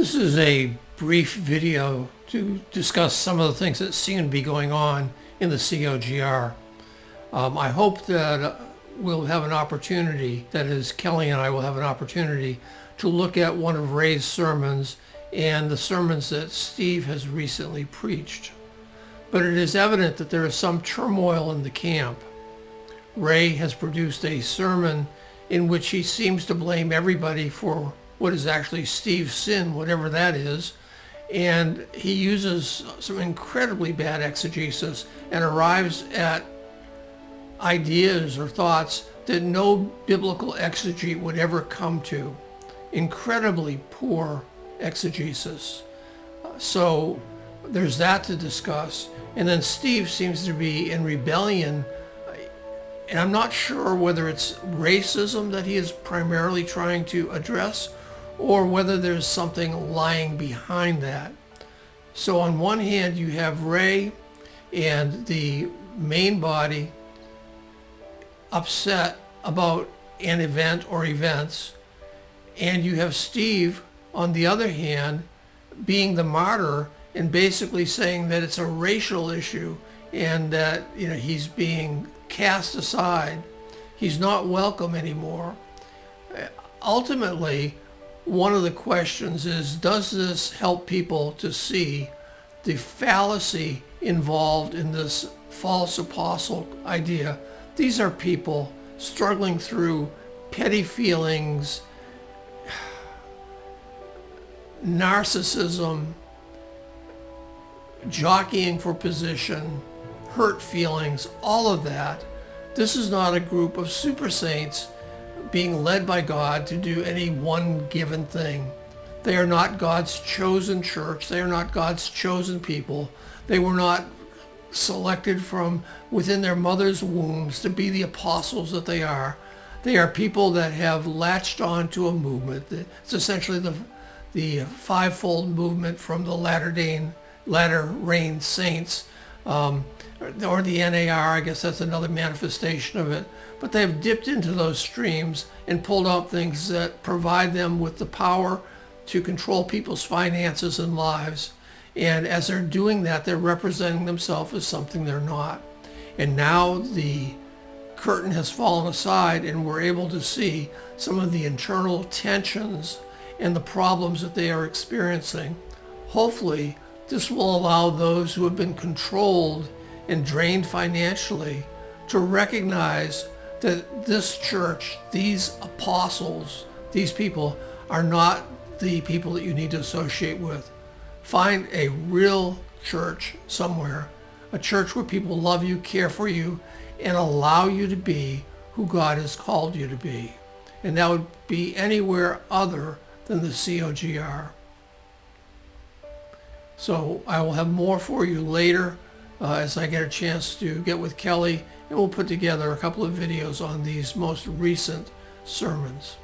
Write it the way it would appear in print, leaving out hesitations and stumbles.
This is a brief video to discuss some of the things that seem to be going on in the COGR. I hope that we'll have an opportunity, that is, Kelly and I will have an opportunity to look at one of Ray's sermons and the sermons that Steve has recently preached. But it is evident that there is some turmoil in the camp. Ray has produced a sermon in which he seems to blame everybody for what is actually Steve's sin, whatever that is, and he uses some incredibly bad exegesis and arrives at ideas or thoughts that no biblical exegete would ever come to. Incredibly poor exegesis. So there's that to discuss. And then Steve seems to be in rebellion, and I'm not sure whether it's racism that he is primarily trying to address or whether there's something lying behind that. So on one hand, you have Ray and the main body upset about an event or events, and you have Steve, on the other hand, being the martyr and basically saying that it's a racial issue and that he's being cast aside. He's not welcome anymore. Ultimately, one of the questions is, does this help people to see the fallacy involved in this false apostle idea? These are people struggling through petty feelings, narcissism, jockeying for position, hurt feelings, all of that. This is not a group of super saints being led by God to do any one given thing. They are not God's chosen church. They are not God's chosen people. They were not selected from within their mother's wombs to be the apostles that they are. They are people that have latched on to a movement. It's essentially the fivefold movement from the latter rain saints, or the NAR. I guess that's another manifestation of it. But they've dipped into those streams and pulled out things that provide them with the power to control people's finances and lives. And as they're doing that, they're representing themselves as something they're not. And now the curtain has fallen aside and we're able to see some of the internal tensions and the problems that they are experiencing. Hopefully, this will allow those who have been controlled and drained financially to recognize that this church, these apostles, these people are not the people that you need to associate with. Find a real church somewhere, a church where people love you, care for you, and allow you to be who God has called you to be. And that would be anywhere other than the COGR. So I will have more for you later as I get a chance to get with Kelly, and we'll put together a couple of videos on these most recent sermons.